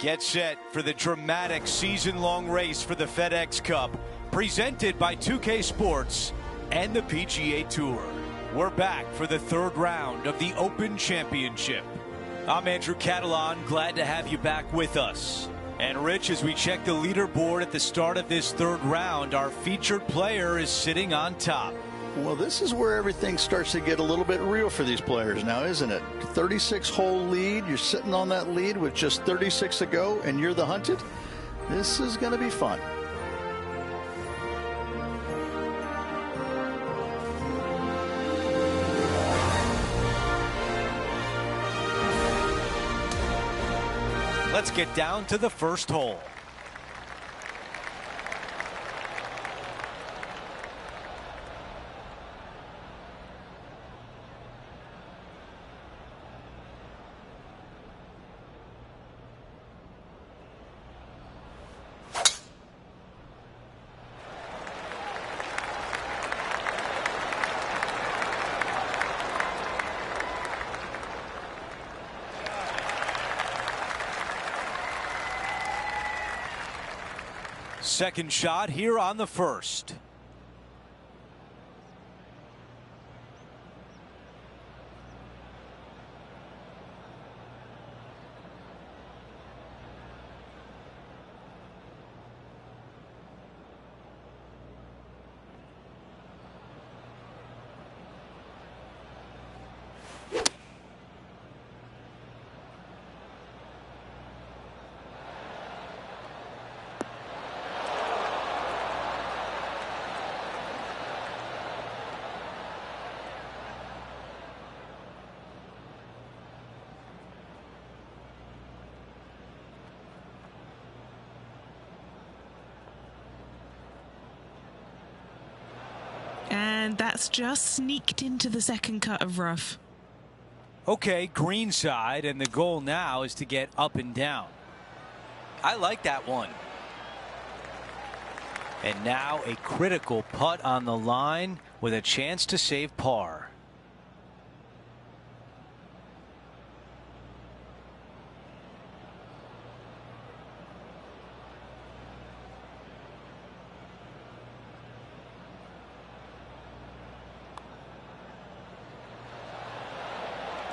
Get set for the dramatic season-long race for the FedEx Cup, presented by 2K Sports and the PGA Tour. We're back for the third round of the Open Championship. I'm Andrew Catalan, glad to have you back with us. And Rich, as we check the leaderboard at the start of this third round, our featured player is sitting on top. Well, this is where everything starts to get a little bit real for these players now, isn't it? 36-hole lead. You're sitting on that lead with just 36 to go, and you're the hunted. This is going to be fun. Let's get down to the first hole. Second shot here on the first. And that's just sneaked into the second cut of rough. Okay, green side, and the goal now is to get up and down. I like that one. And now a critical putt on the line with a chance to save par.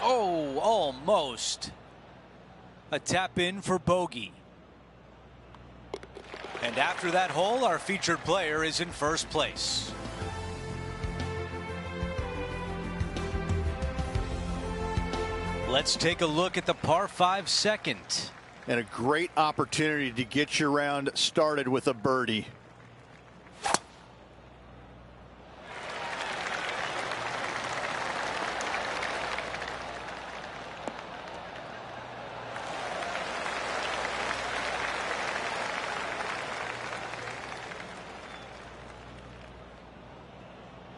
Oh, almost. A tap in for bogey. And after that hole, our featured player is in first place. Let's take a look at the par 5 second. And a great opportunity to get your round started with a birdie.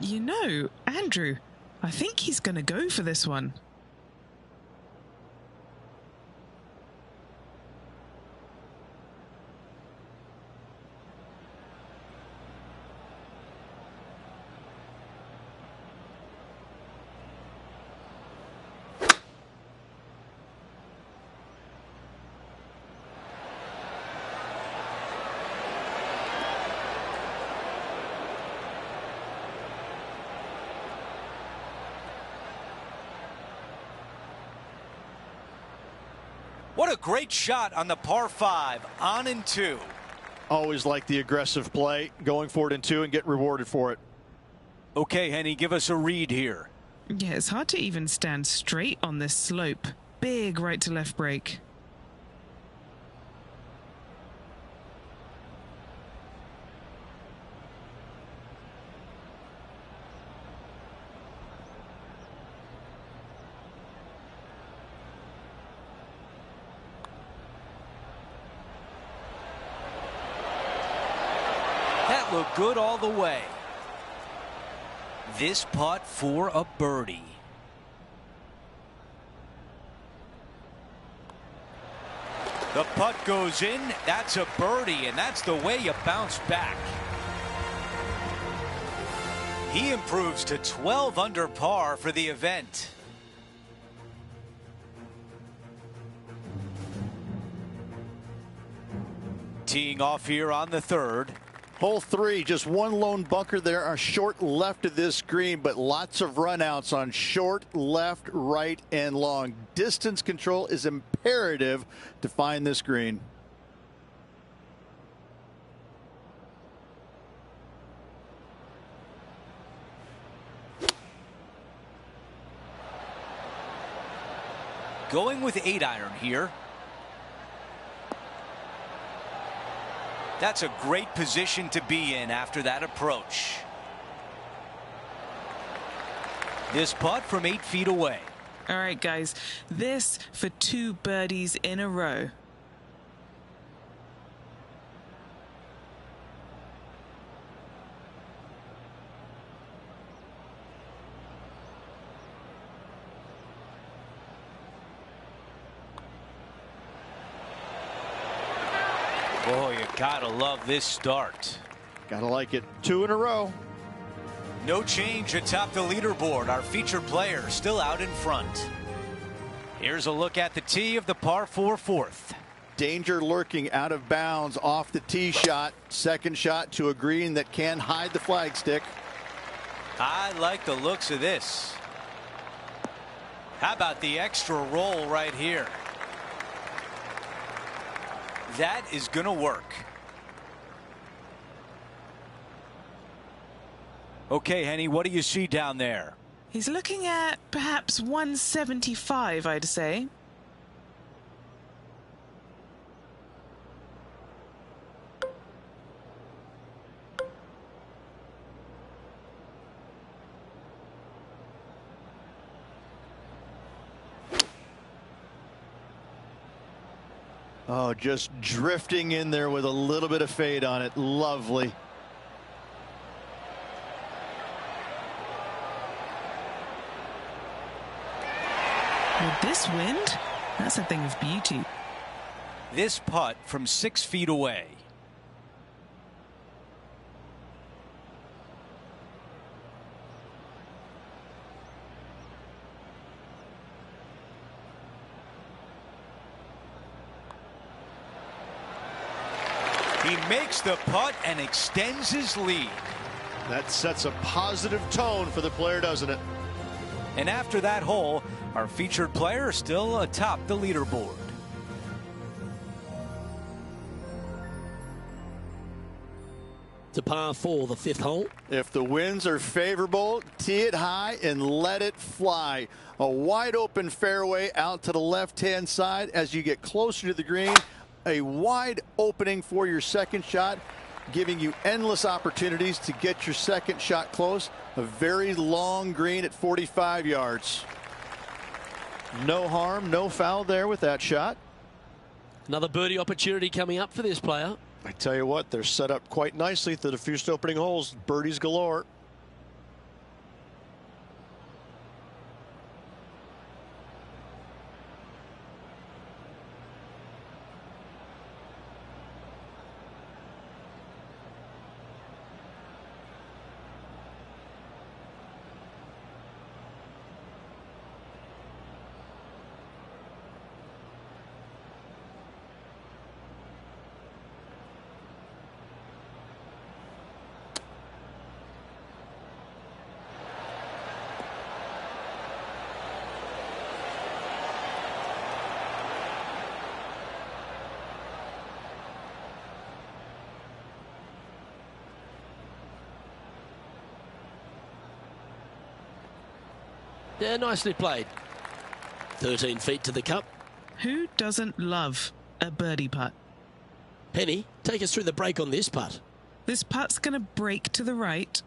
You know, Andrew, I think he's going to go for this one. What a great shot on the par 5, on in 2. Always like the aggressive play, going for it in 2 and get rewarded for it. Okay, Henny, give us a read here. Yeah, it's hard to even stand straight on this slope. Big right to left break. That looked good all the way. This putt for a birdie. The putt goes in. That's a birdie, and that's the way you bounce back. He improves to 12 under par for the event. teeing off here on the third. Hole 3, just one lone bunker there, a short left of this green, but lots of runouts on short, left, right, and long. Distance control is imperative to find this green. Going with 8-iron here. That's a great position to be in after that approach. This putt from 8 feet away. All right, guys, this for 2 birdies in a row. Boy, you gotta love this start. Gotta like it. 2 in a row. No change atop the leaderboard. Our featured player still out in front. Here's a look at the tee of the par 4 fourth. Danger lurking out of bounds off the tee shot. Second shot to a green that can hide the flagstick. I like the looks of this. How about the extra roll right here? That is going to work. Okay, Henny, what do you see down there? He's looking at perhaps 175, I'd say. Oh, just drifting in there with a little bit of fade on it. Lovely. With this wind, that's a thing of beauty. This putt from 6 feet away. He makes the putt and extends his lead. That sets a positive tone for the player, doesn't it? And after that hole, our featured player is still atop the leaderboard. To par 4, the 5th hole. If the winds are favorable, tee it high and let it fly. A wide open fairway out to the left-hand side as you get closer to the green. A wide opening for your second shot, giving you endless opportunities to get your second shot close. A very long green at 45 yards. No harm, no foul there with that shot. Another birdie opportunity coming up for this player. I tell you what, they're set up quite nicely through the first opening holes. Birdies galore. Yeah, nicely played. 13 feet to the cup. Who doesn't love a birdie putt? Penny, take us through the break on this putt. This putt's going to break to the right.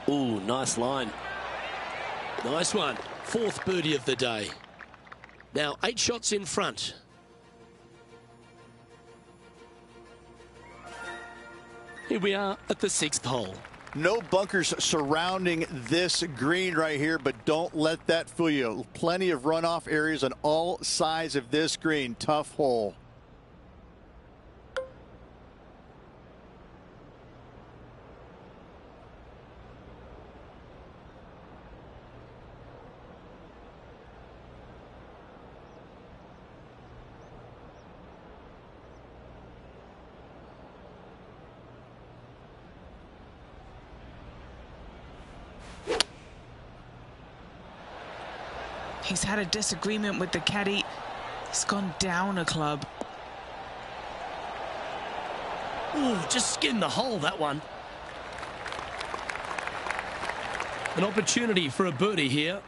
Ooh, nice line. Nice one. 4th birdie of the day. Now 8 shots in front. Here we are at the 6th hole. No bunkers surrounding this green right here, but don't let that fool you. Plenty of runoff areas on all sides of this green. Tough hole. He's had a disagreement with the caddy. He's gone down a club. Ooh, just skinned the hole, that one. An opportunity for a birdie here.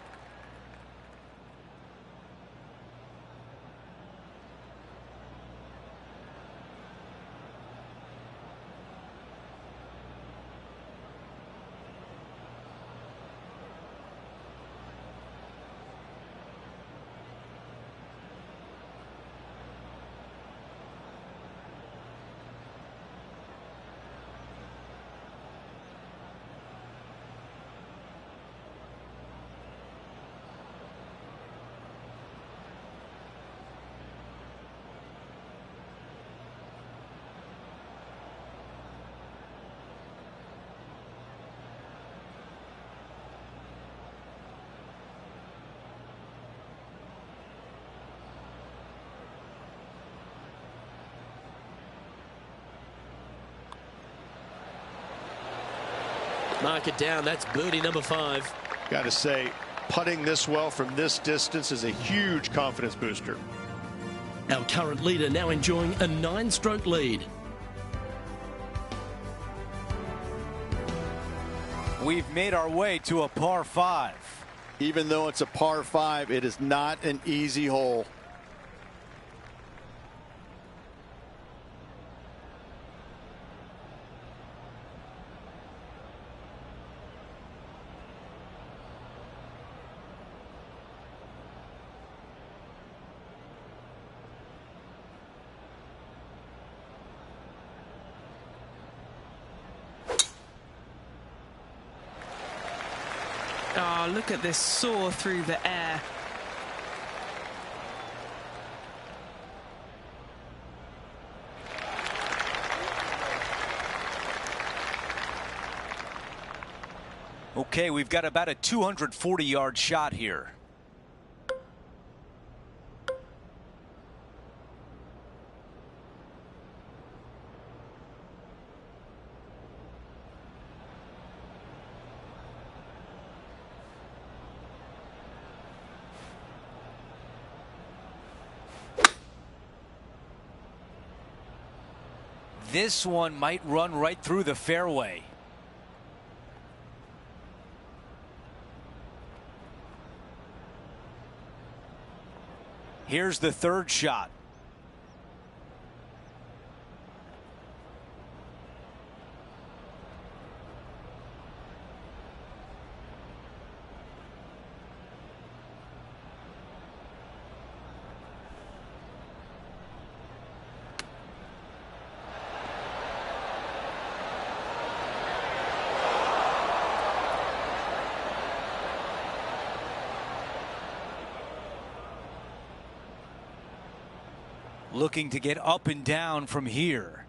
Mark it down. That's birdie number 5. Got to say, putting this well from this distance is a huge confidence booster. Our current leader now enjoying a 9-stroke lead. We've made our way to a par 5. Even though it's a par 5, it is not an easy hole. Oh, look at this soar through the air. Okay, we've got about a 240-yard shot here. This one might run right through the fairway. Here's the third shot. Looking to get up and down from here.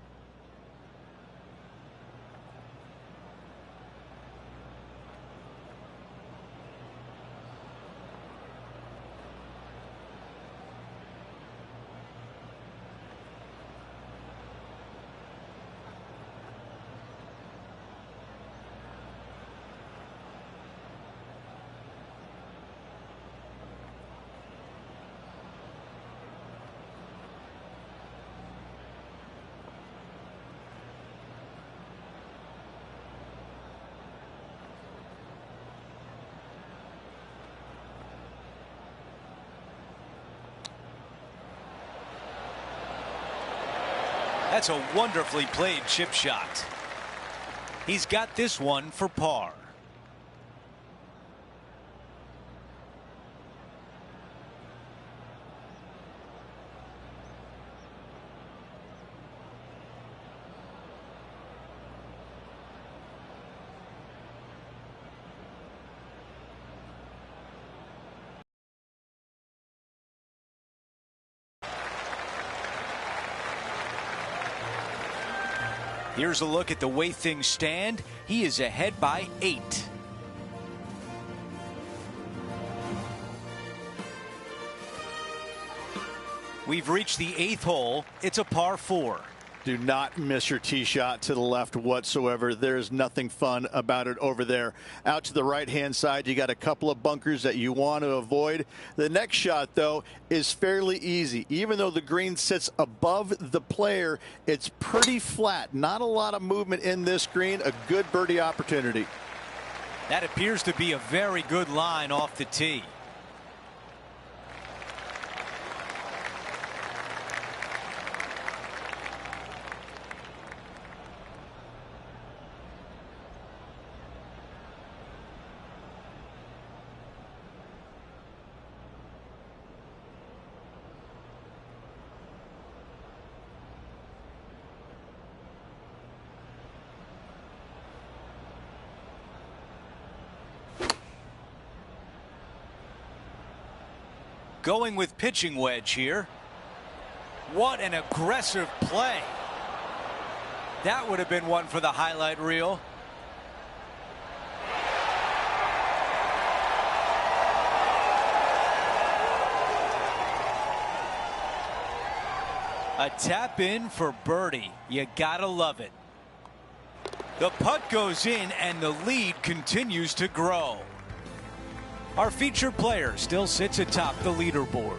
That's a wonderfully played chip shot. He's got this one for par. Here's a look at the way things stand. He is ahead by 8. We've reached the 8th hole. It's a par 4. Do not miss your tee shot to the left whatsoever. There's nothing fun about it over there. Out to the right-hand side, you got a couple of bunkers that you want to avoid. The next shot, though, is fairly easy. Even though the green sits above the player, it's pretty flat. Not a lot of movement in this green. A good birdie opportunity. That appears to be a very good line off the tee. Going with pitching wedge here. What an aggressive play. That would have been one for the highlight reel. A tap in for birdie. You gotta love it. The putt goes in and the lead continues to grow. Our featured player still sits atop the leaderboard.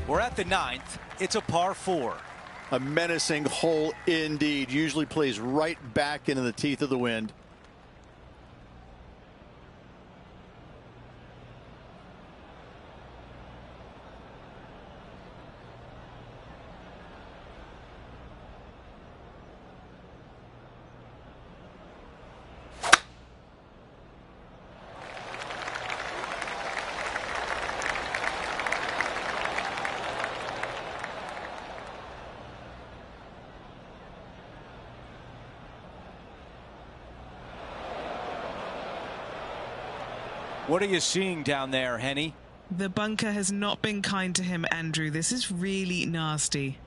We're at the 9th. It's a par 4. A menacing hole indeed. Usually plays right back into the teeth of the wind. What are you seeing down there, Henny? The bunker has not been kind to him, Andrew. This is really nasty.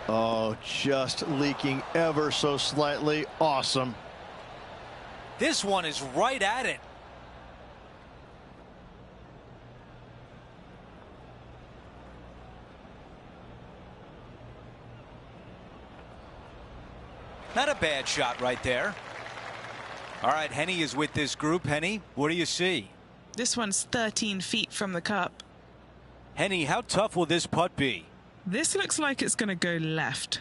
Oh, just leaking ever so slightly. Awesome. This one is right at it. Not a bad shot right there. All right, Henny is with this group. Henny, what do you see? This one's 13 feet from the cup. Henny, how tough will this putt be? This looks like it's going to go left.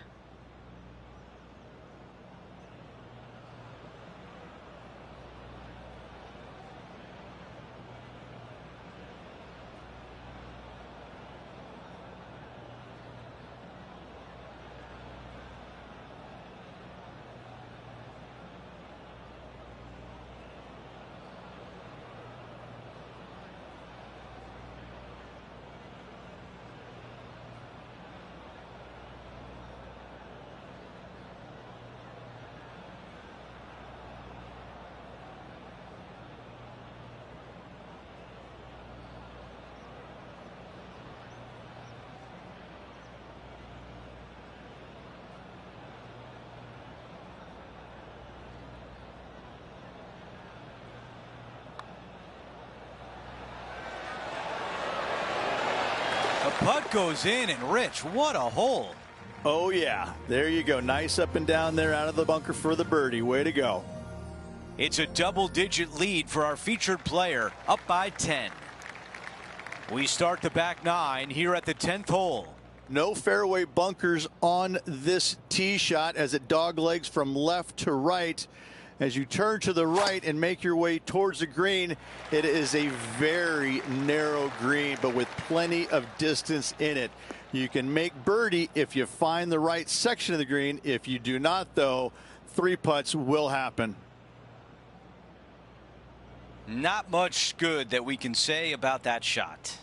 The putt goes in, and Rich, what a hole. Oh, yeah. There you go. Nice up and down there out of the bunker for the birdie. Way to go. It's a double-digit lead for our featured player, up by 10. We start the back 9 here at the 10th hole. No fairway bunkers on this tee shot as it doglegs from left to right. As you turn to the right and make your way towards the green, it is a very narrow green, but with plenty of distance in it. You can make birdie if you find the right section of the green. If you do not, though, 3 putts will happen. Not much good that we can say about that shot.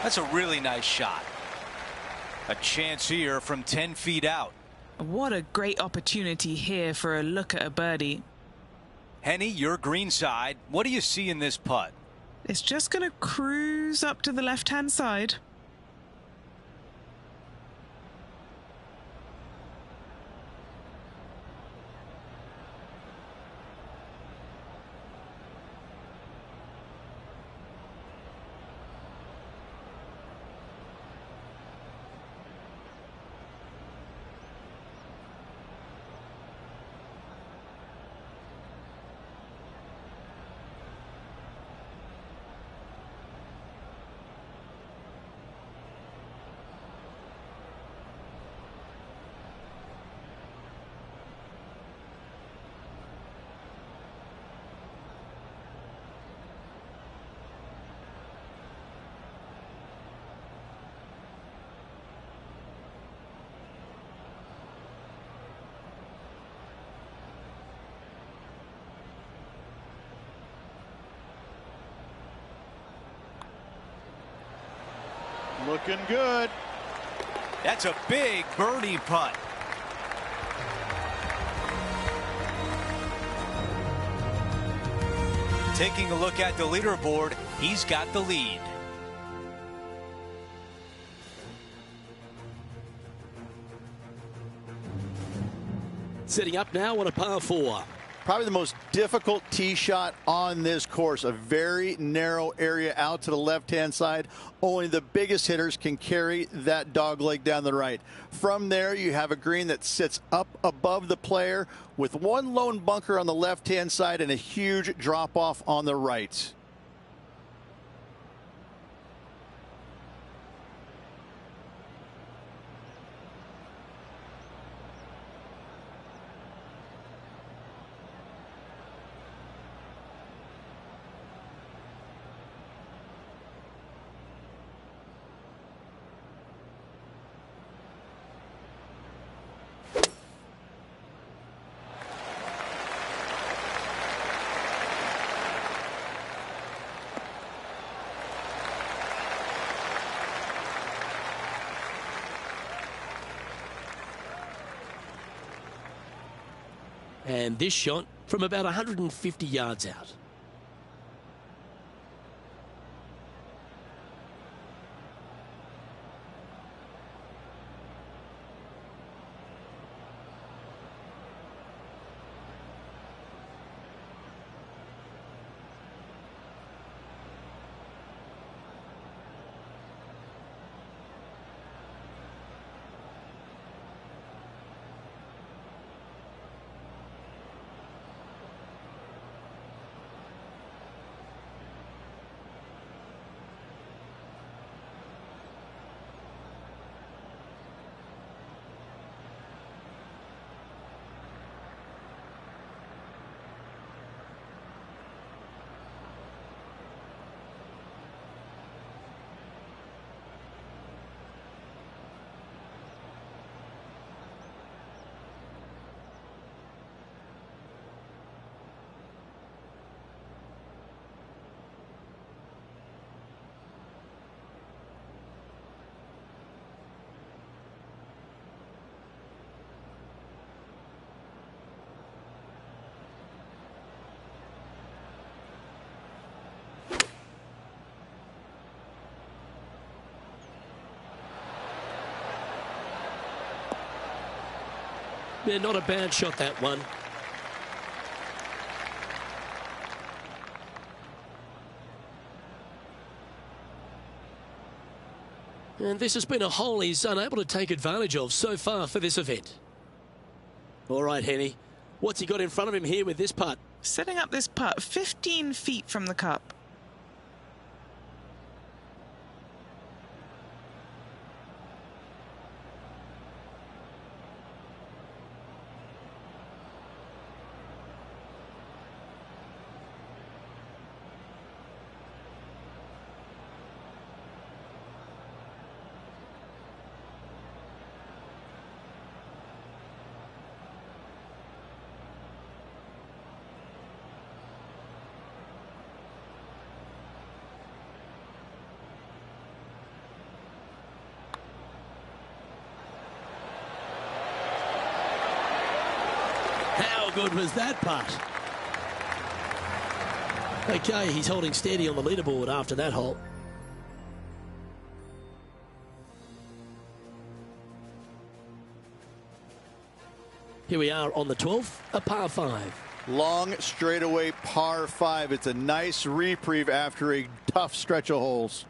That's a really nice shot. A chance here from 10 feet out. What a great opportunity here for a look at a birdie. Henny, your green side. What do you see in this putt? It's just going to cruise up to the left-hand side. Looking good. That's a big birdie putt. Taking a look at the leaderboard, he's got the lead. Setting up now on a par 4. Probably the most difficult tee shot on this course. A very narrow area out to the left-hand side. Only the biggest hitters can carry that dog leg down the right. From there, you have a green that sits up above the player with one lone bunker on the left-hand side and a huge drop-off on the right. And this shot from about 150 yards out. Yeah, not a bad shot, that one. And this has been a hole he's unable to take advantage of so far for this event. All right, Henny. What's he got in front of him here with this putt? Setting up this putt 15 feet from the cup. How good was that putt? Okay, he's holding steady on the leaderboard after that hole. Here we are on the 12th, a par 5. Long straightaway par 5. It's a nice reprieve after a tough stretch of holes.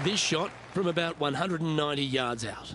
This shot from about 190 yards out.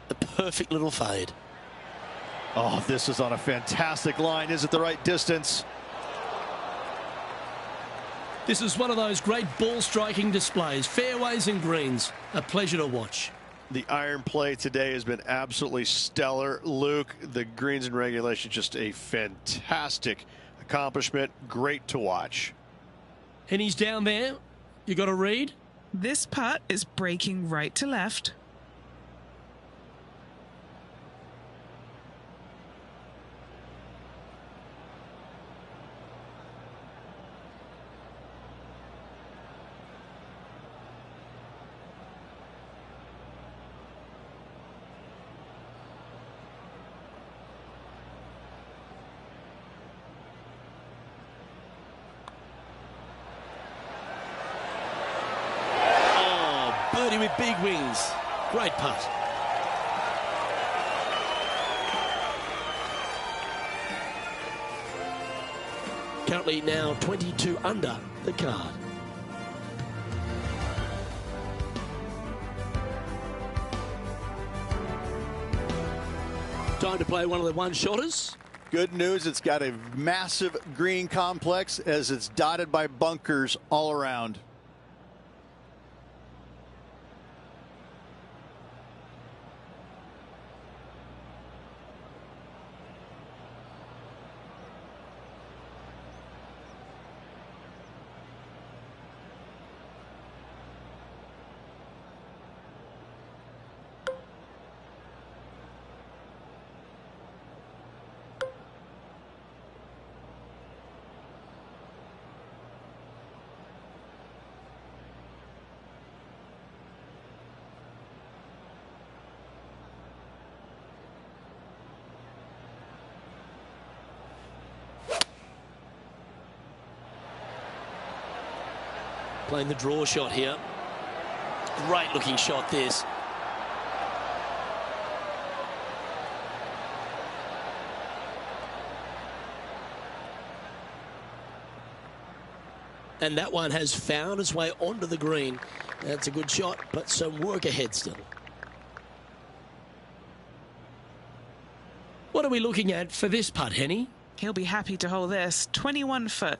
The perfect little fade. Oh, this is on a fantastic line. Is it the right distance? This is one of those great ball striking displays. Fairways and greens. A pleasure to watch. The iron play today has been absolutely stellar. Luke, the greens and regulation, just a fantastic accomplishment. Great to watch. And he's down there. You got a read? This putt is breaking right to left. Birdie with big wings. Great putt. Currently now 22 under the card. Time to play one of the one-shotters. Good news, it's got a massive green complex as it's dotted by bunkers all around. Playing the draw shot here. Great looking shot this. And that one has found its way onto the green. That's a good shot, but some work ahead still. What are we looking at for this putt, Henny? He'll be happy to hold this. 21 foot.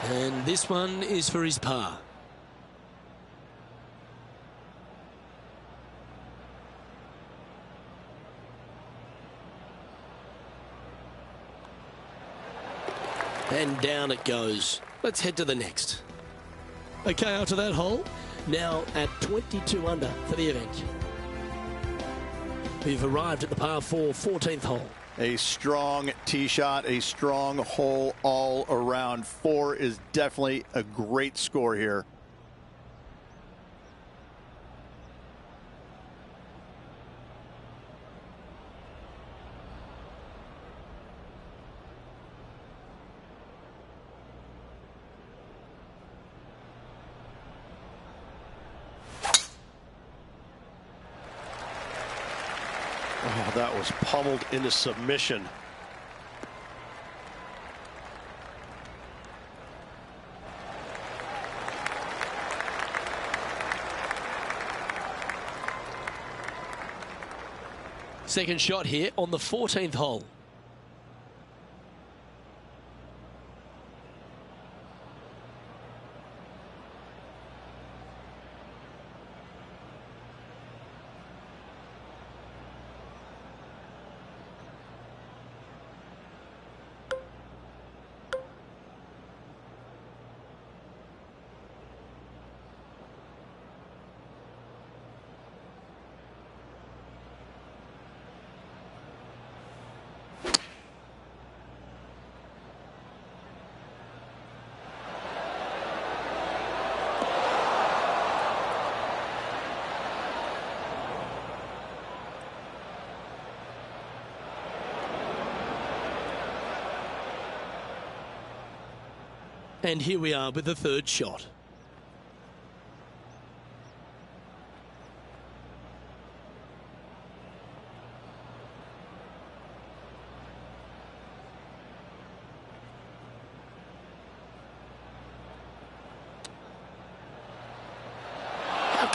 And this one is for his par. And down it goes. Let's head to the next. Okay, after that hole, now at 22 under for the event. We've arrived at the par 4 14th hole. A strong tee shot, a strong hole all around. 4 is definitely a great score here. Oh, that was pummeled into submission. Second shot here on the 14th hole. And here we are with the third shot.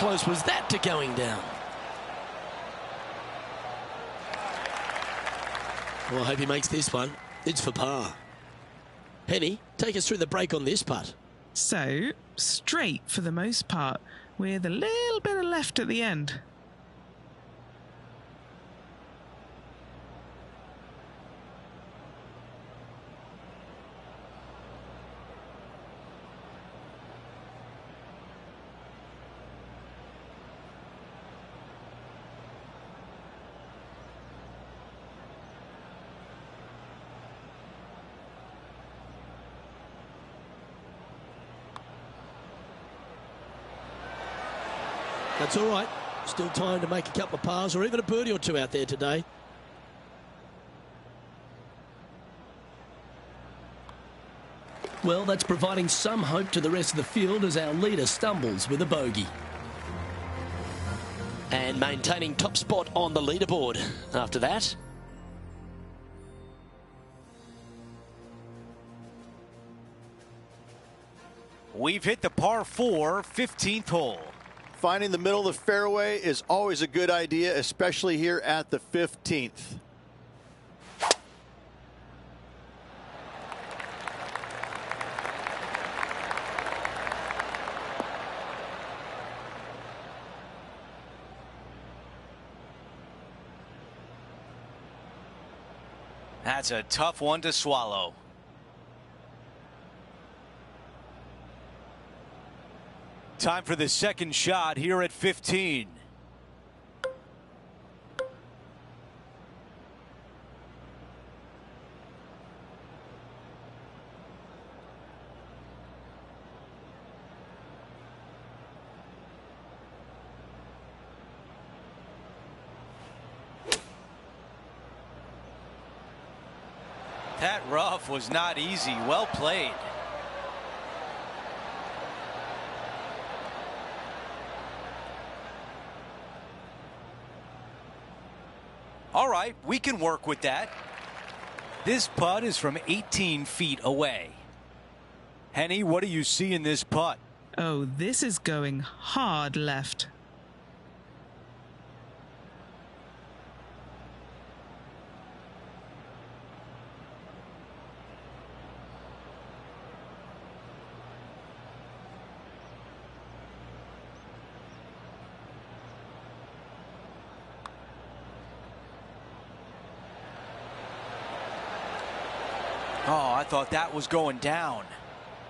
close was that to going down? Well, I hope he makes this one. It's for par. Henny, take us through the break on this putt. So, straight for the most part, with a little bit of left at the end. That's all right. Still time to make a couple of pars or even a birdie or two out there today. Well, that's providing some hope to the rest of the field as our leader stumbles with a bogey. And maintaining top spot on the leaderboard after that. We've hit the par 4 15th hole. Finding the middle of the fairway is always a good idea, especially here at the 15th. That's a tough one to swallow. Time for the second shot here at 15. That rough was not easy. Well played. All right, we can work with that. This putt is from 18 feet away. Henny, what do you see in this putt? Oh, this is going hard left. Oh, I thought that was going down.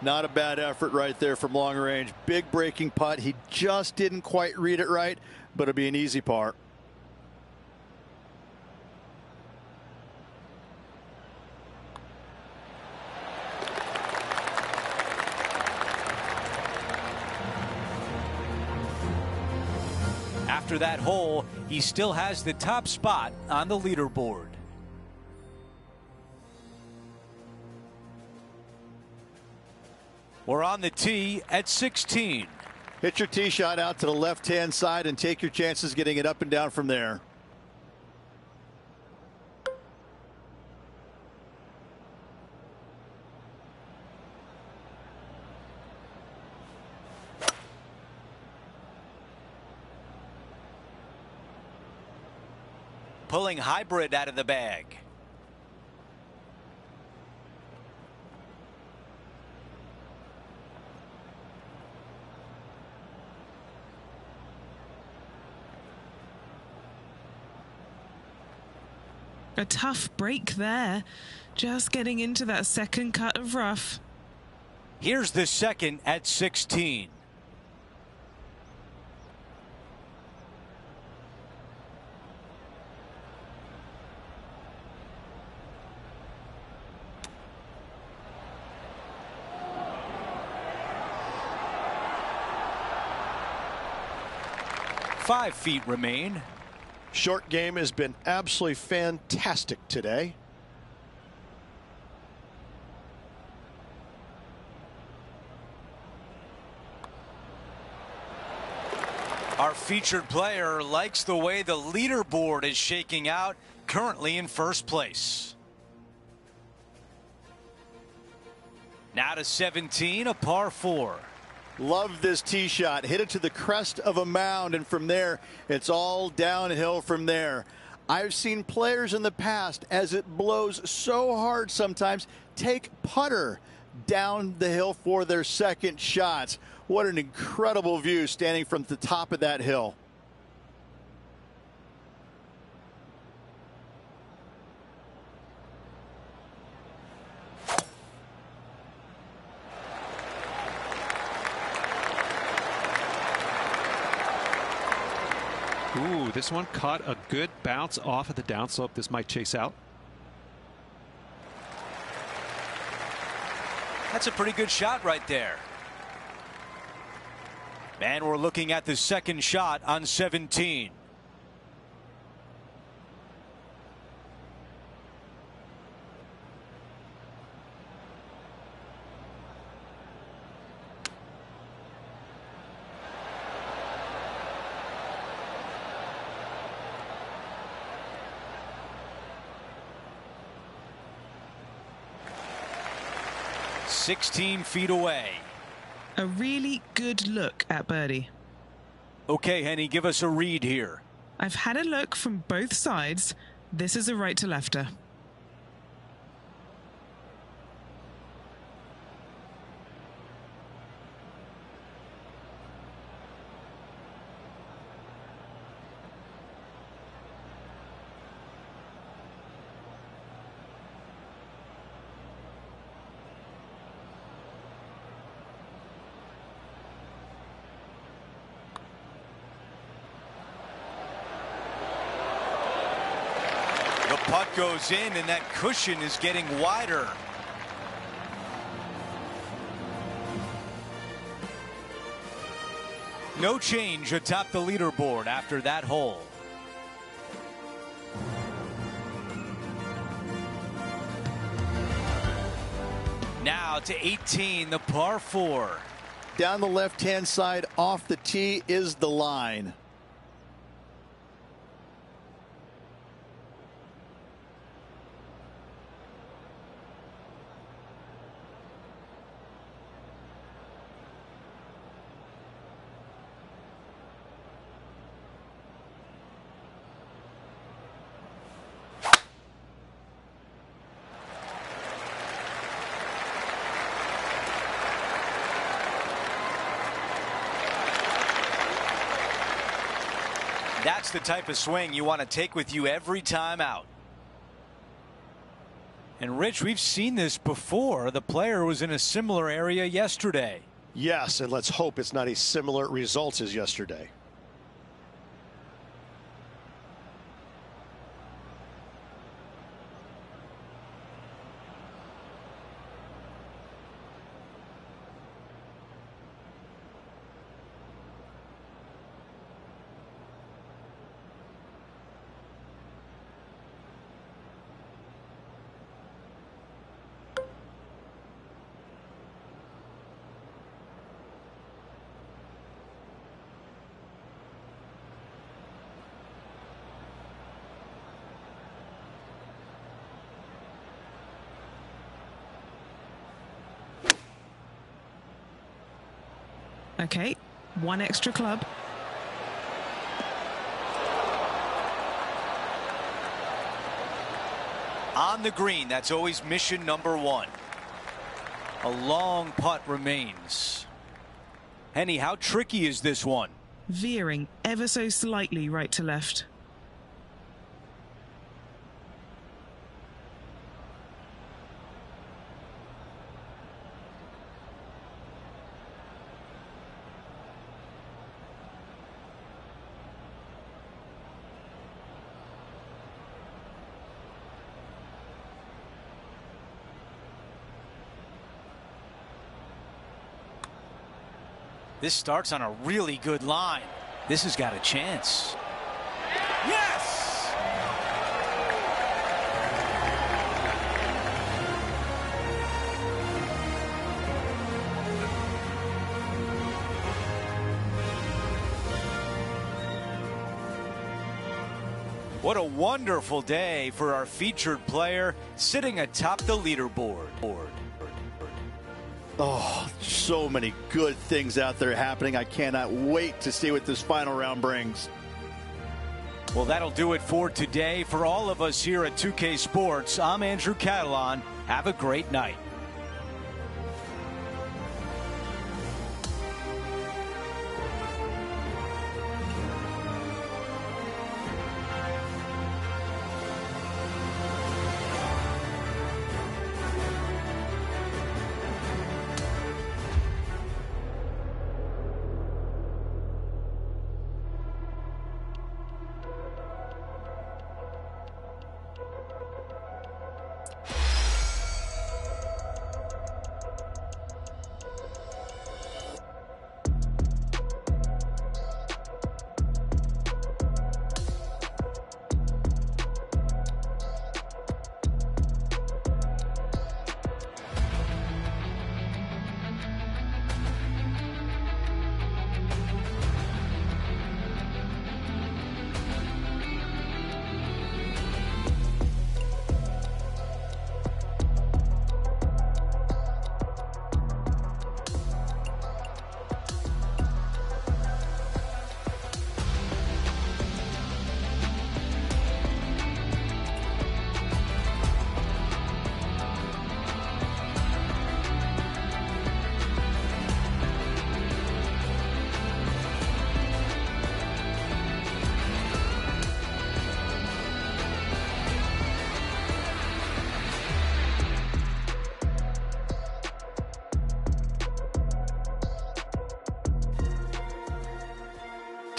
Not a bad effort right there from long range. Big breaking putt. He just didn't quite read it right, but it'll be an easy par. After that hole, he still has the top spot on the leaderboard. We're on the tee at 16. Hit your tee shot out to the left-hand side and take your chances getting it up and down from there. Pulling hybrid out of the bag. A tough break there. Just getting into that second cut of rough. Here's the second at 16. Five feet remain. Short game has been absolutely fantastic today. Our featured player likes the way the leaderboard is shaking out, currently in first place. Now to 17, a par 4. Love this tee shot. Hit it to the crest of a mound, and from there, it's all downhill from there. I've seen players in the past, as it blows so hard sometimes, take putter down the hill for their second shots. What an incredible view standing from the top of that hill. Ooh, this one caught a good bounce off of the downslope. This might chase out. That's a pretty good shot right there. And we're looking at the second shot on 17. "16 feet away." A really good look at birdie. Okay, Henny, give us a read here. I've had a look from both sides. This is a right to lefter. The putt goes in, and that cushion is getting wider. No change atop the leaderboard after that hole. Now to 18, the par 4. Down the left-hand side off the tee is the line. That's the type of swing you want to take with you every time out. And Rich, we've seen this before. The player was in a similar area yesterday. Yes, and let's hope it's not a similar result as yesterday. Okay, one extra club. On the green, that's always mission number 1. A long putt remains. Henny, how tricky is this one? Veering ever so slightly right to left. This starts on a really good line. This has got a chance. Yes! What a wonderful day for our featured player sitting atop the leaderboard. Oh, so many good things out there happening. I cannot wait to see what this final round brings. Well, that'll do it for today. For all of us here at 2K Sports, I'm Andrew Catalon. Have a great night.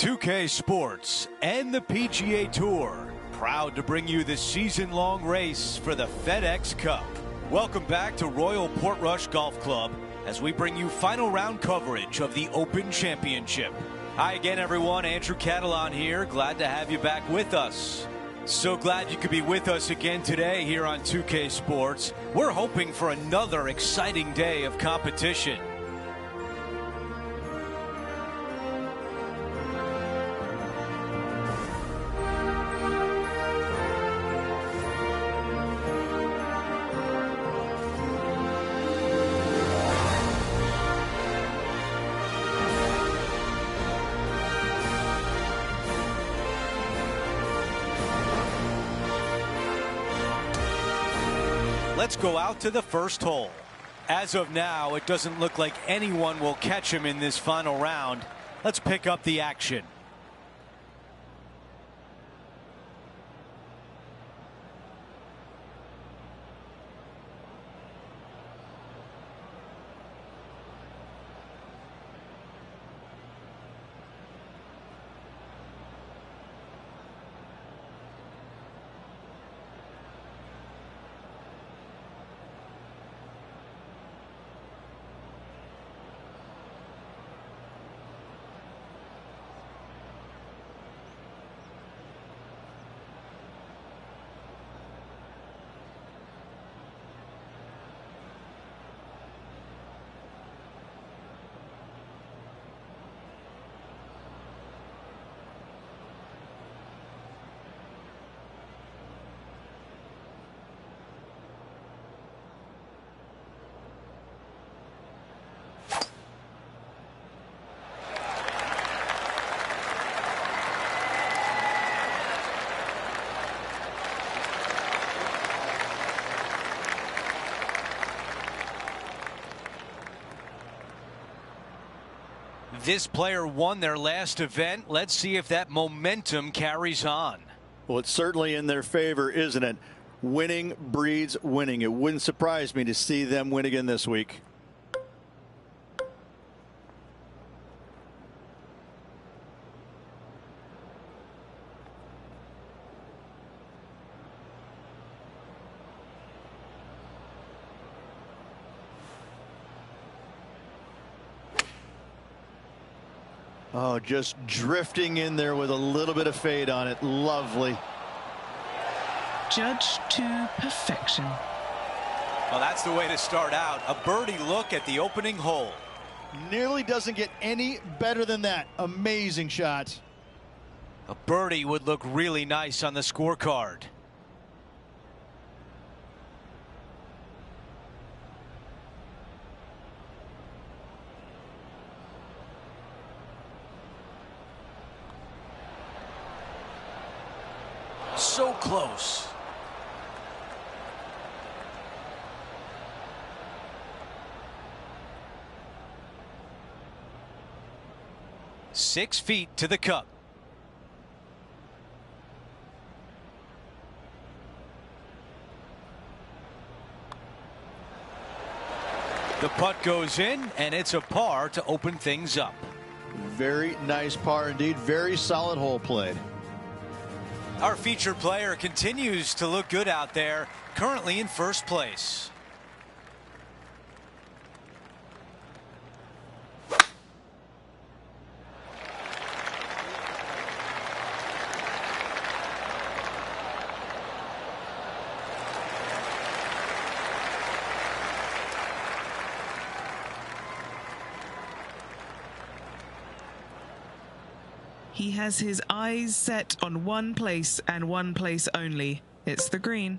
.2K Sports and the PGA Tour, proud to bring you the season-long race for the FedEx Cup. Welcome back to Royal Portrush Golf Club as we bring you final round coverage of the Open Championship. Hi again, everyone. Andrew Catalon here. Glad to have you back with us. So glad you could be with us again today here on 2K Sports. We're hoping for another exciting day of competition. Let's go out to the first hole. As of now, it doesn't look like anyone will catch him in this final round. Let's pick up the action. This player won their last event. Let's see if that momentum carries on. Well, it's certainly in their favor, isn't it? Winning breeds winning. It wouldn't surprise me to see them win again this week. Oh, just drifting in there with a little bit of fade on it. Lovely. Judged to perfection. Well, that's the way to start out. A birdie look at the opening hole. Nearly doesn't get any better than that. Amazing shot. A birdie would look really nice on the scorecard. so close. Six feet to the cup. The putt goes in, and it's a par to open things up. Very nice par indeed. Very solid hole played. Our featured player continues to look good out there, currently in first place. He has his eyes set on one place and one place only. It's the green.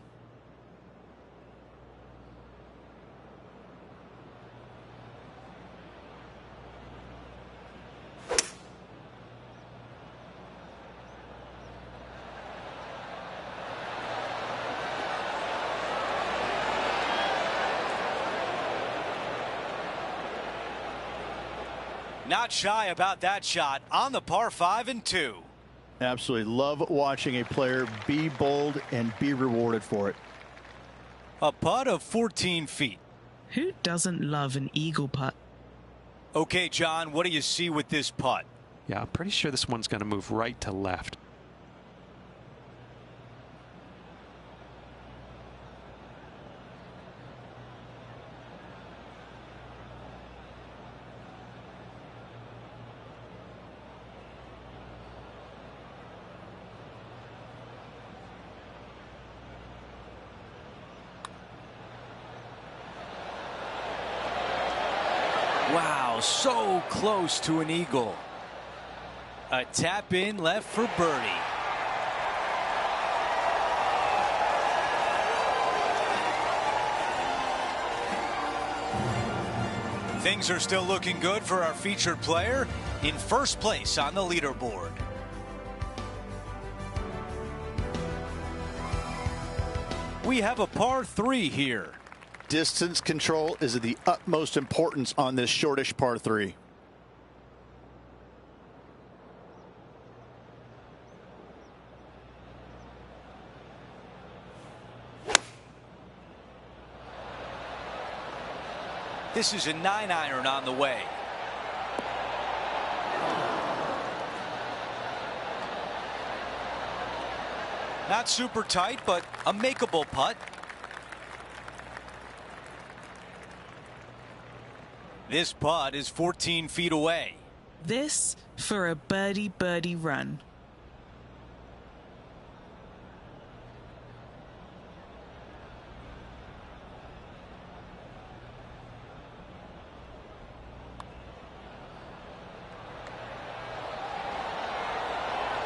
Not shy about that shot on the par 5 and 2. Absolutely love watching a player be bold and be rewarded for it. A putt of 14 feet. Who doesn't love an eagle putt? Okay, John, what do you see with this putt? Yeah, I'm pretty sure this one's going to move right to left. Wow, so close to an eagle. A tap in left for birdie. Things are still looking good for our featured player in first place on the leaderboard. We have a par 3 here. Distance control is of the utmost importance on this shortish par 3. This is a 9-iron on the way. Not super tight, but a makeable putt. This putt is 14 feet away. This for a birdie run.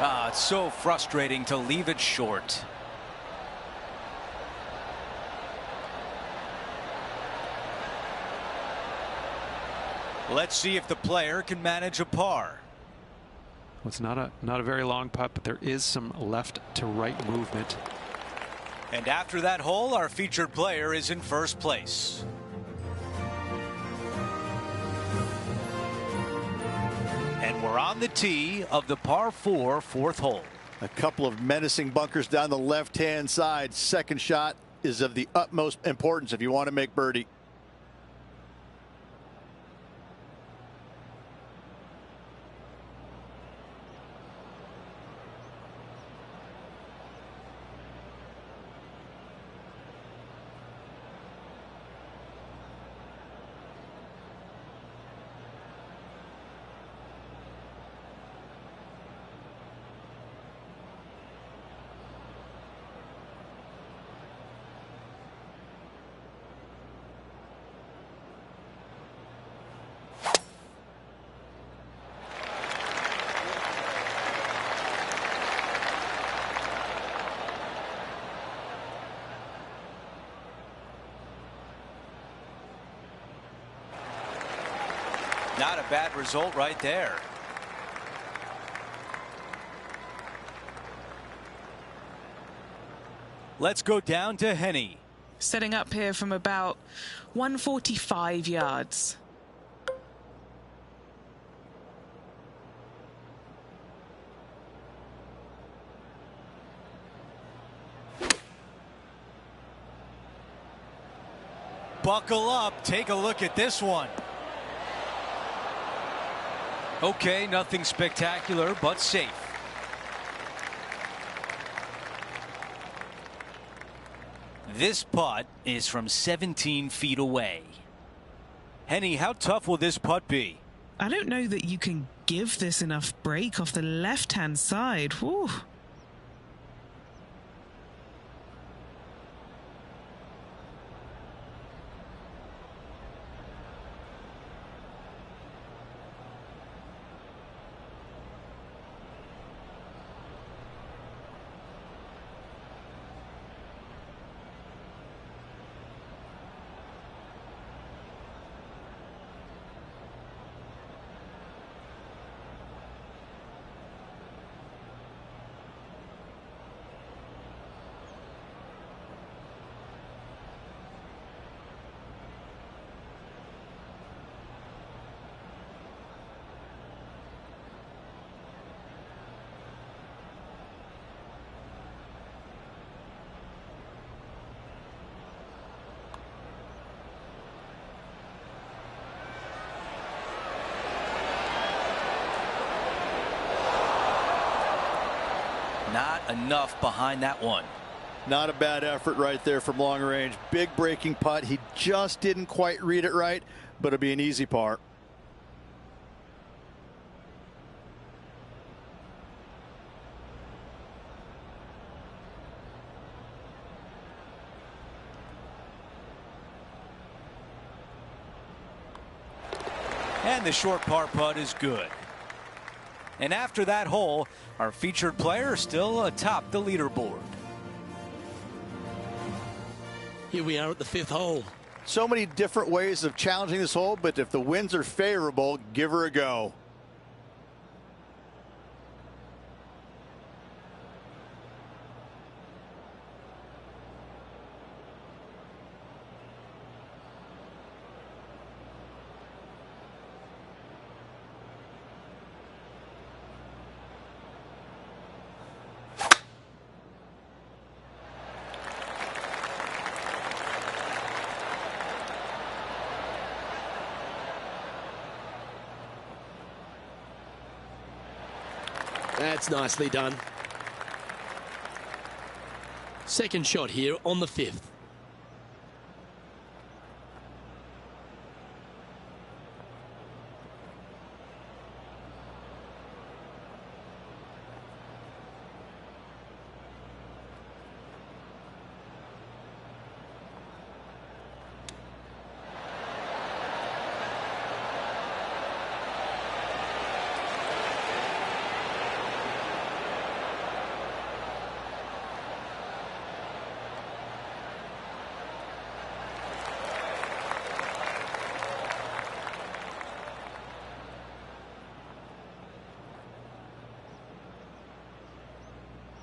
Ah, it's so frustrating to leave it short. Let's see if the player can manage a par. Well, it's not a very long putt, but there is some left to right movement. And after that hole, our featured player is in first place. And we're on the tee of the par 4 fourth hole. A couple of menacing bunkers down the left-hand side. Second shot is of the utmost importance if you want to make birdie. Not a bad result right there. Let's go down to Henny. Setting up here from about 145 yards. Buckle up. Take a look at this one. Okay, nothing spectacular, but safe. This putt is from 17 feet away. Henny, how tough will this putt be? I don't know that you can give this enough break off the left-hand side. Whew. Not enough behind that one. Not a bad effort right there from long range. Big breaking putt. He just didn't quite read it right, but it'll be an easy par. And the short par putt is good. And after that hole, our featured player is still atop the leaderboard. Here we are at the 5th hole. So many different ways of challenging this hole, but if the winds are favorable, give her a go. That's nicely done. Second shot here on the 5th.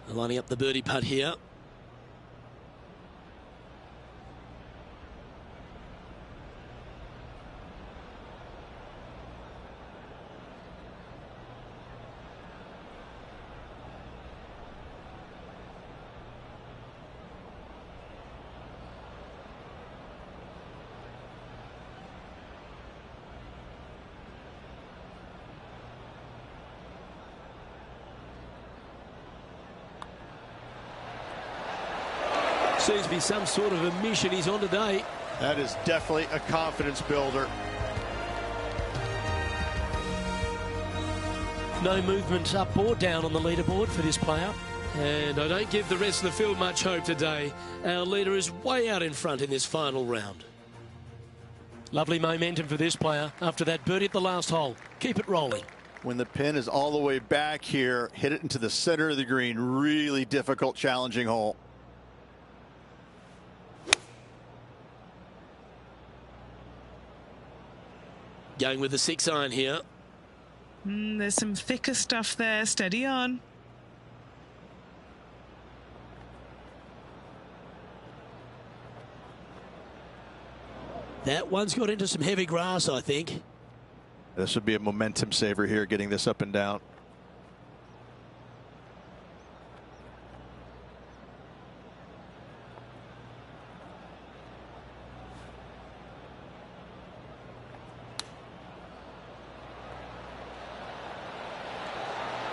Lining up the birdie putt here. Seems to be some sort of a mission he's on today. That is definitely a confidence builder. No movement up or down on the leaderboard for this player. And I don't give the rest of the field much hope today. Our leader is way out in front in this final round. Lovely momentum for this player after that birdie at the last hole. Keep it rolling. When the pin is all the way back here, hit it into the center of the green. Really difficult, challenging hole. Going with the 6-iron here. There's some thicker stuff there. Steady on. That one's got into some heavy grass, I think. This would be a momentum saver here, getting this up and down.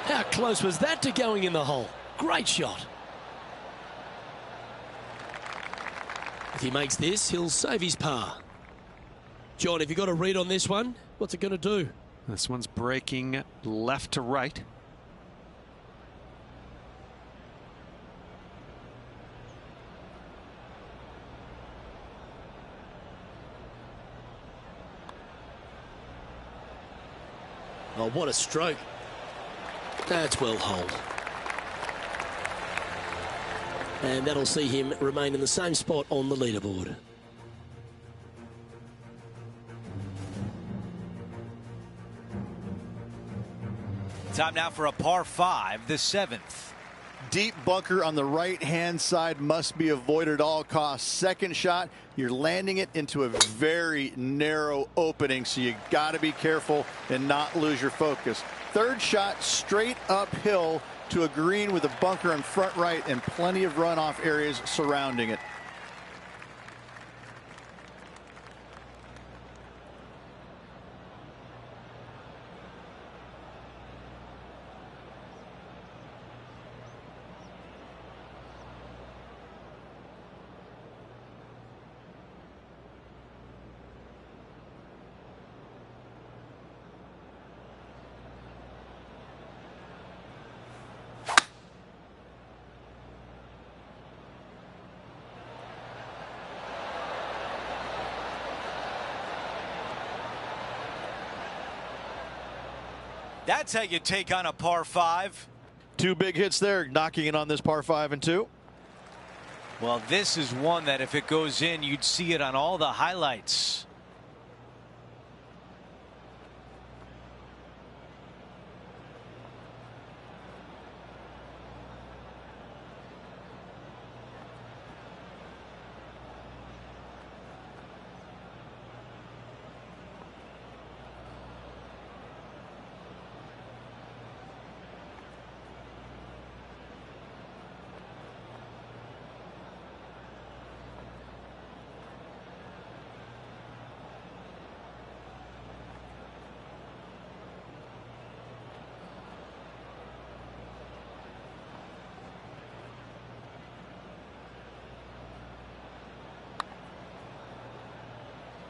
How close was that to going in the hole? Great shot. If he makes this, he'll save his par. John, have you got a read on this one? What's it going to do? This one's breaking left to right. Oh, what a stroke. That's well holed. And that'll see him remain in the same spot on the leaderboard. Time now for a par 5, the 7th. Deep bunker on the right-hand side must be avoided at all costs. Second shot, you're landing it into a very narrow opening, so you got to be careful and not lose your focus. Third shot, straight uphill to a green with a bunker on front right and plenty of runoff areas surrounding it. That's how you take on a par 5. Two big hits there, knocking it on this par 5 and 2. Well, this is one that if it goes in, you'd see it on all the highlights.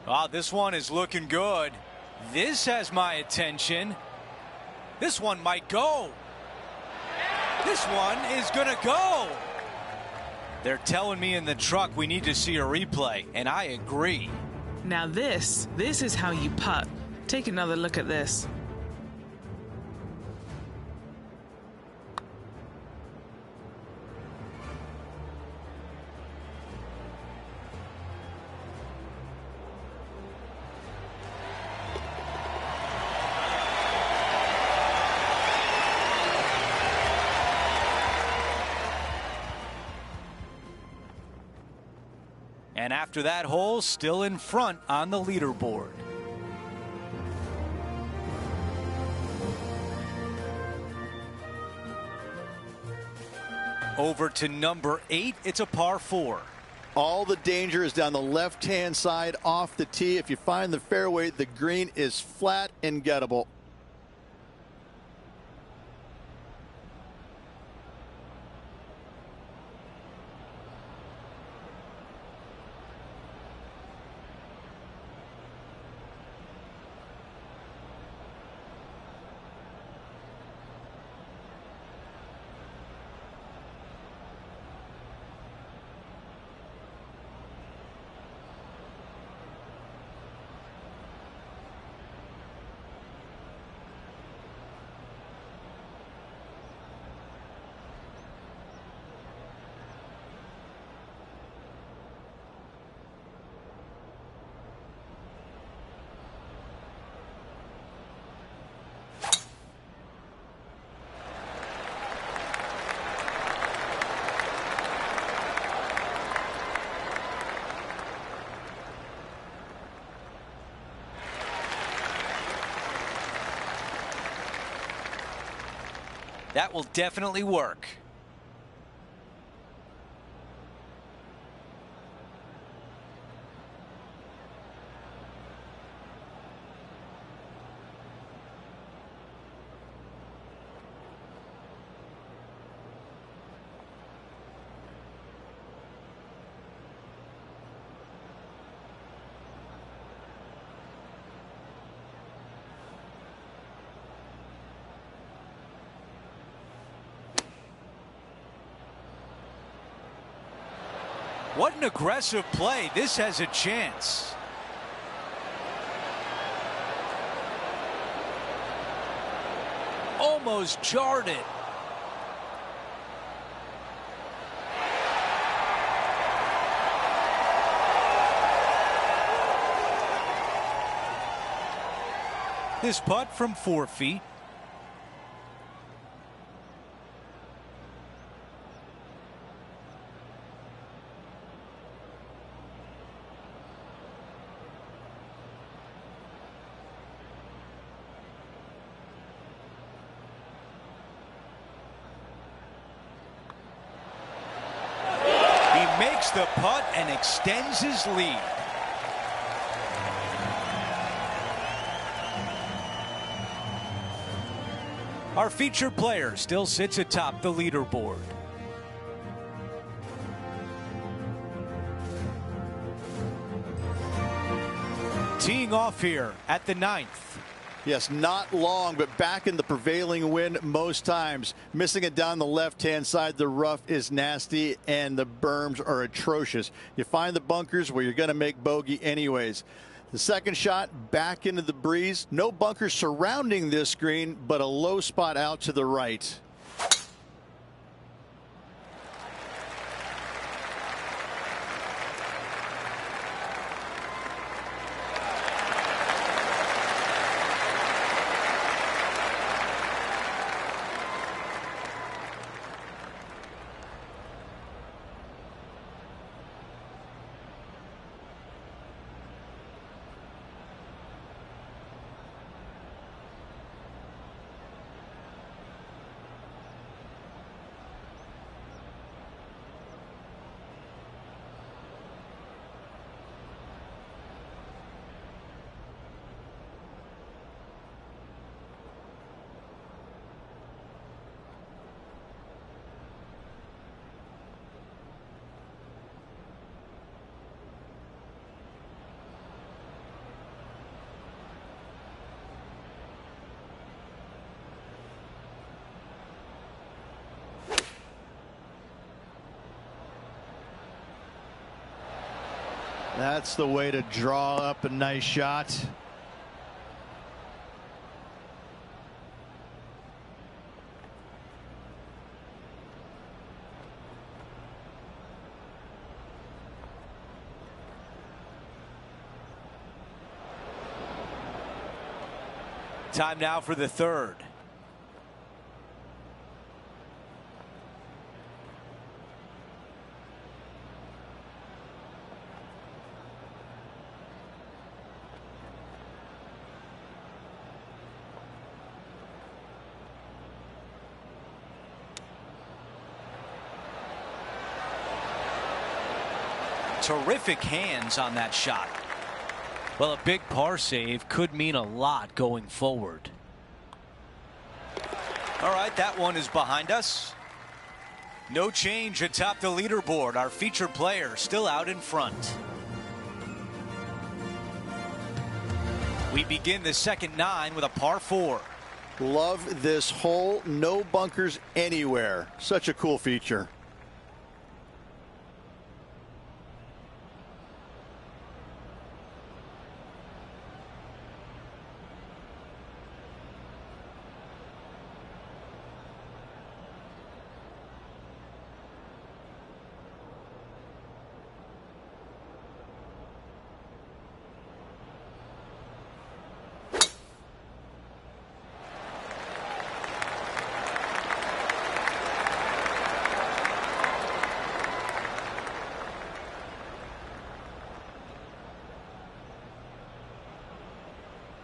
Wow, this one is looking good. This has my attention. This one might go. This one is gonna go. They're telling me in the truck we need to see a replay, and I agree. Now this is how you putt. Take another look at this. And after that hole, still in front on the leaderboard. Over to number 8, it's a par 4. All the danger is down the left-hand side off the tee. If you find the fairway, the green is flat and gettable. That will definitely work. What an aggressive play. This has a chance. Almost jarred it. This putt from 4 feet. Makes the putt and extends his lead. Our featured player still sits atop the leaderboard. Teeing off here at the 9th. Yes, not long, but back in the prevailing wind most times. Missing it down the left-hand side. The rough is nasty, and the berms are atrocious. You find the bunkers where you're going to make bogey anyways. The second shot back into the breeze. No bunkers surrounding this green, but a low spot out to the right. That's the way to draw up a nice shot. Time now for the 3rd. Terrific hands on that shot. Well, a big par save could mean a lot going forward. All right, that one is behind us. No change atop the leaderboard. Our featured player still out in front. We begin the second 9 with a par 4. Love this hole. No bunkers anywhere. Such a cool feature.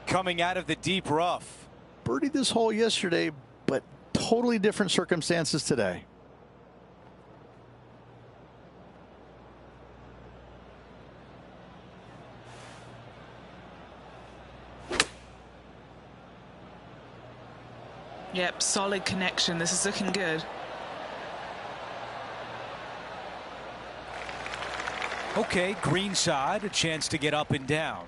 Coming out of the deep rough. Birdied this hole yesterday, but totally different circumstances today. Yep, solid connection. This is looking good. Okay, green side, a chance to get up and down.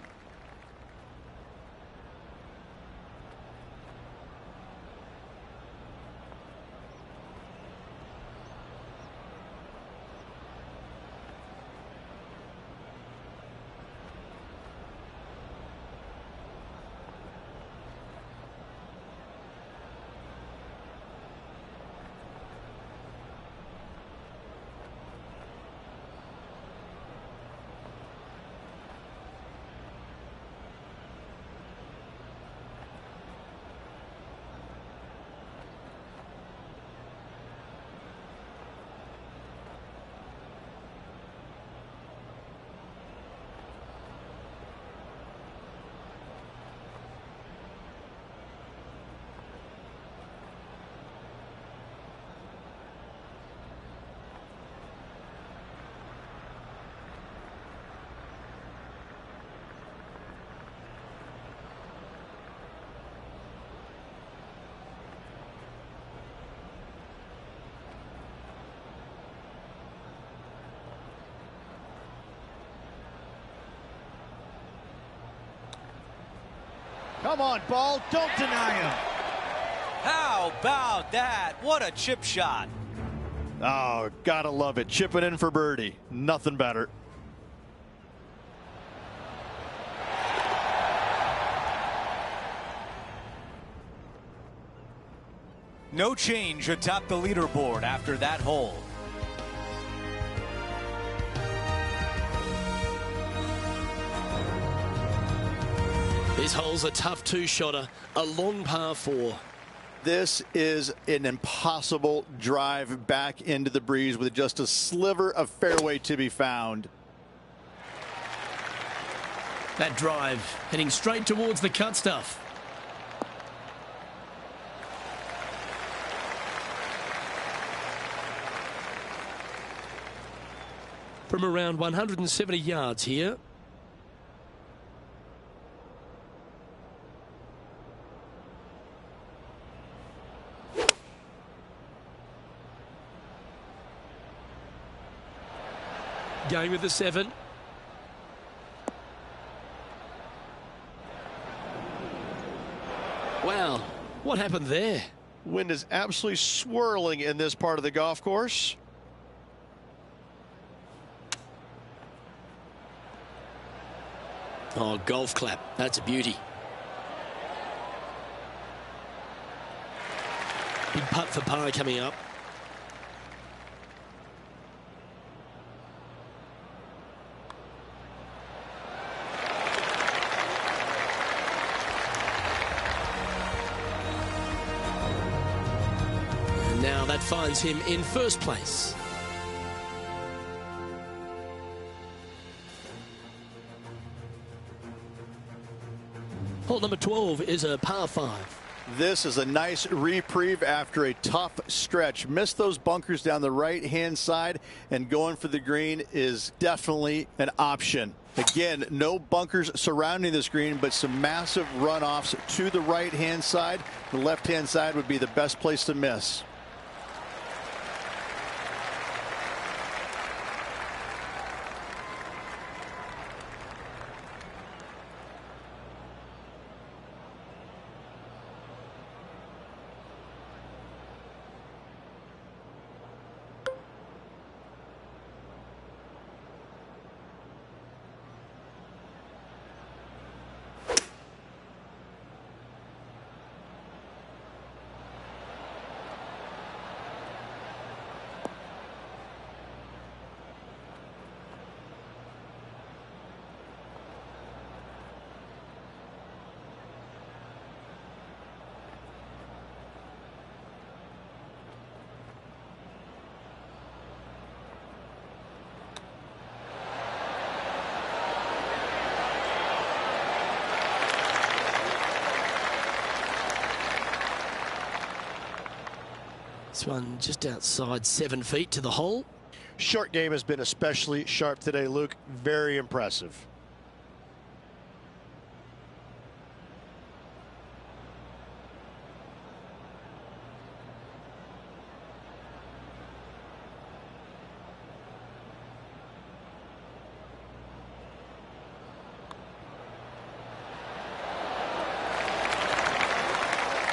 Come on, ball. Don't deny him. How about that? What a chip shot. Oh, gotta love it. Chipping in for birdie. Nothing better. No change atop the leaderboard after that hole. This hole's a tough two-shotter, a long par 4. This is an impossible drive back into the breeze with just a sliver of fairway to be found. That drive heading straight towards the cut stuff. From around 170 yards here. Going with the 7. Wow, what happened there? Wind is absolutely swirling in this part of the golf course. Oh, golf clap. That's a beauty. Big putt for par coming up. And now that finds him in first place. Hole number 12 is a par 5. This is a nice reprieve after a tough stretch. Missed those bunkers down the right-hand side, and going for the green is definitely an option. Again, no bunkers surrounding this green, but some massive runoffs to the right-hand side. The left-hand side would be the best place to miss. This one just outside 7 feet to the hole. Short game has been especially sharp today, Luke. Very impressive.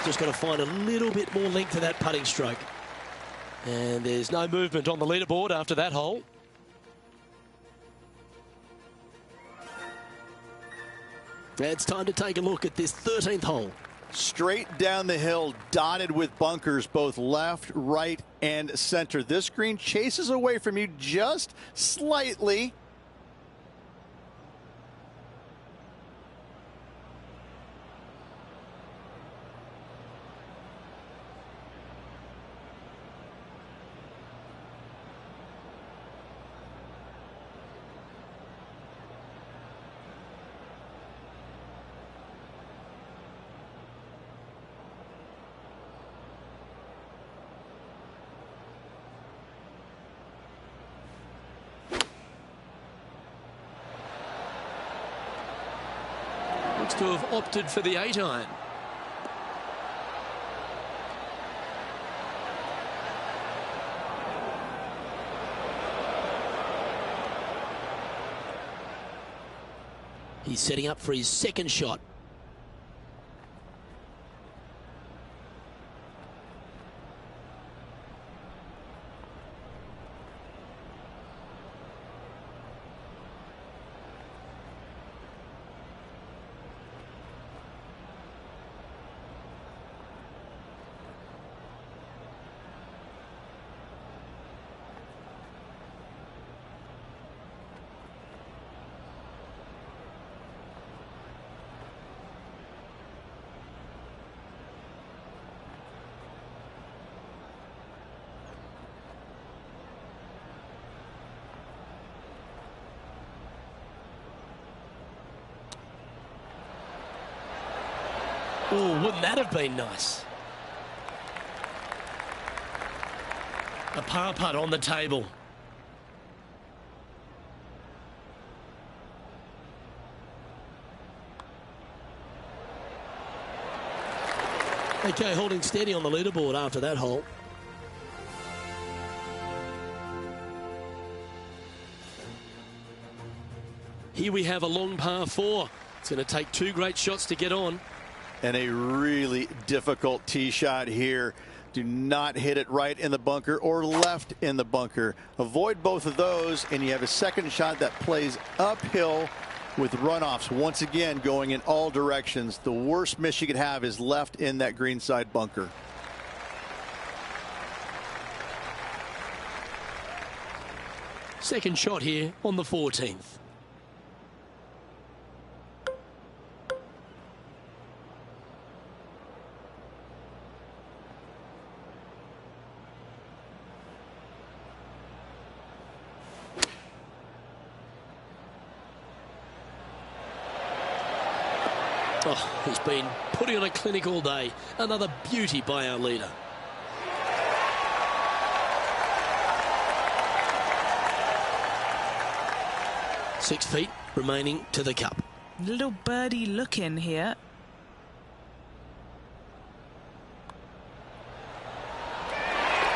Just got to find a little bit more length to that putting stroke. And there's no movement on the leaderboard after that hole. It's time to take a look at this 13th hole. Straight down the hill, dotted with bunkers, both left, right, and center. This green chases away from you just slightly. Looks to have opted for the 8-iron. He's setting up for his second shot. Oh, wouldn't that have been nice? A par putt on the table. Okay, holding steady on the leaderboard after that hole. Here we have a long par 4. It's going to take 2 great shots to get on. And a really difficult tee shot here. Do not hit it right in the bunker or left in the bunker. Avoid both of those, and you have a second shot that plays uphill with runoffs once again going in all directions. The worst miss you could have is left in that greenside bunker. Second shot here on the 14th. Oh, he's been putting on a clinic all day. Another beauty by our leader. Six feet remaining to the cup. Little birdie look in here.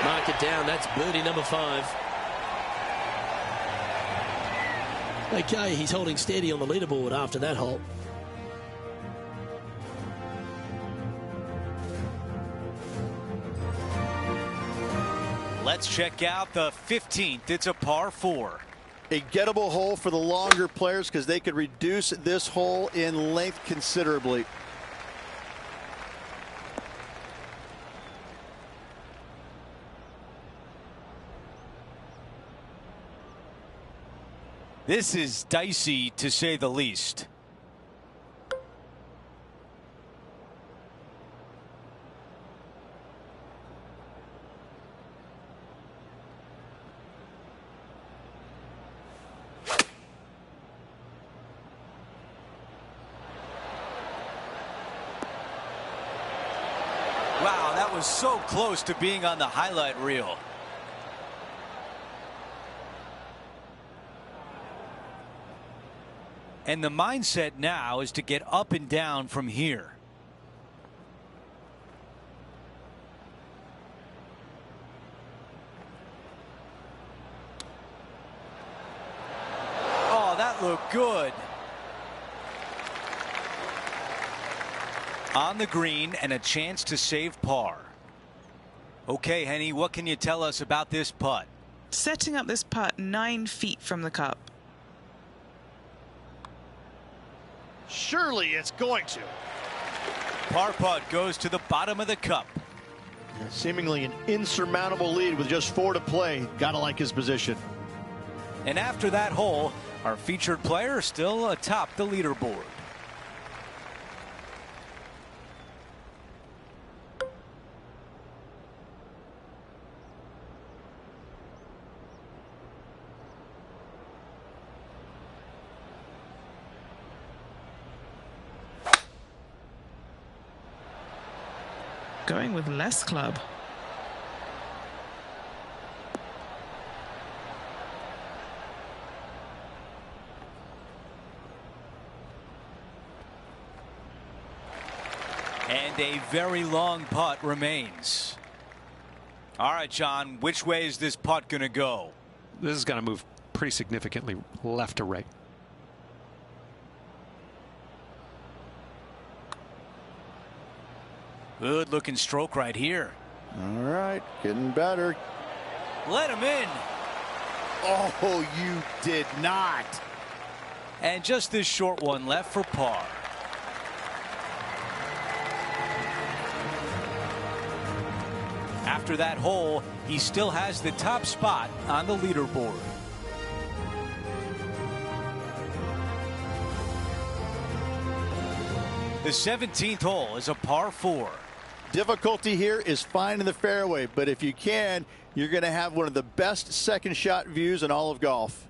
Mark it down. That's birdie number 5. Okay, he's holding steady on the leaderboard after that hole. Let's check out the 15th. It's a par 4. A gettable hole for the longer players because they could reduce this hole in length considerably. This is dicey to say the least. Wow, that was so close to being on the highlight reel. And the mindset now is to get up and down from here. Oh, that looked good. On the green and a chance to save par. Okay, Henny, what can you tell us about this putt? Setting up this putt 9 feet from the cup. Surely it's going to. Par putt goes to the bottom of the cup. Seemingly an insurmountable lead with just 4 to play. Gotta like his position. And after that hole, our featured player still atop the leaderboard. Going with less club. And a very long putt remains. All right, John, which way is this putt going to go? This is going to move pretty significantly left to right. Good looking stroke right here. All right, getting better. Let him in. Oh, you did not. And just this short one left for par. After that hole, he still has the top spot on the leaderboard. The 17th hole is a par 4. Difficulty here is finding the fairway, but if you can, you're going to have one of the best second shot views in all of golf.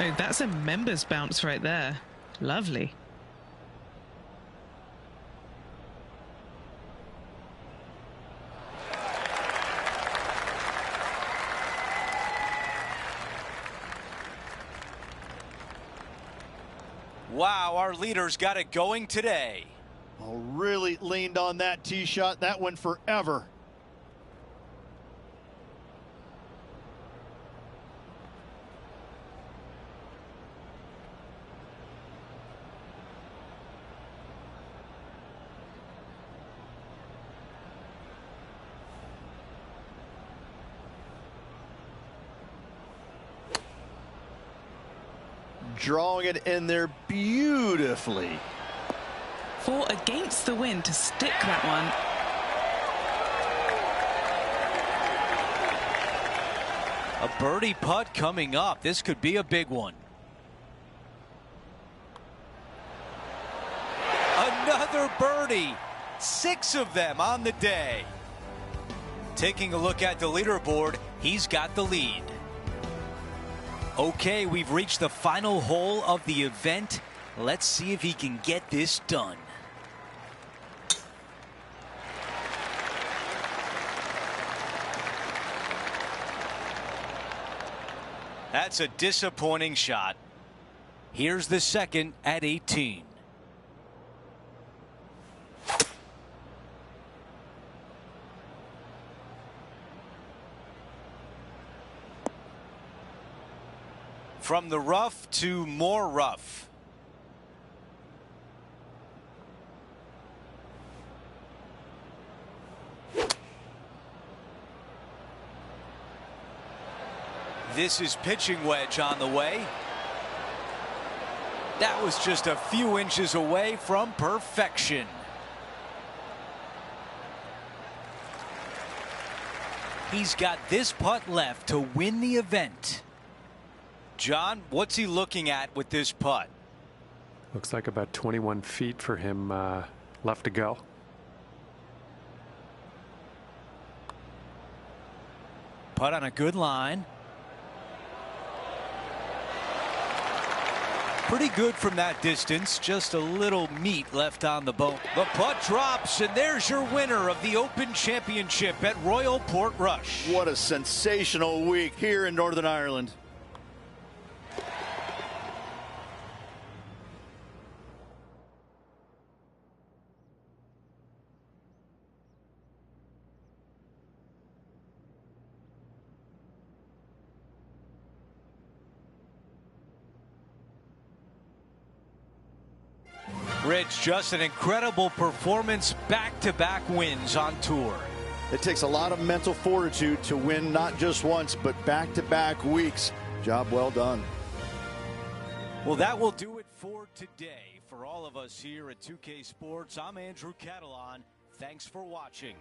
Oh, that's a members bounce right there. Lovely. Wow, our leaders got it going today. Oh, really leaned on that tee shot. That went forever. Drawing it in there beautifully. 4 against the wind to stick that one. A birdie putt coming up. This could be a big one. Another birdie. 6 of them on the day. Taking a look at the leaderboard, he's got the lead. Okay, we've reached the final hole of the event. Let's see if he can get this done. That's a disappointing shot. Here's the second at 18. From the rough to more rough. This is pitching wedge on the way. That was just a few inches away from perfection. He's got this putt left to win the event. John, what's he looking at with this putt? Looks like about 21 feet for him left to go. Putt on a good line. Pretty good from that distance. Just a little meat left on the bone. The putt drops, and there's your winner of the Open Championship at Royal Portrush. What a sensational week here in Northern Ireland. Rich, just an incredible performance, back-to-back wins on tour. It takes a lot of mental fortitude to win not just once, but back-to-back weeks. Job well done. Well, that will do it for today. For all of us here at 2K Sports, I'm Andrew Catalon. Thanks for watching.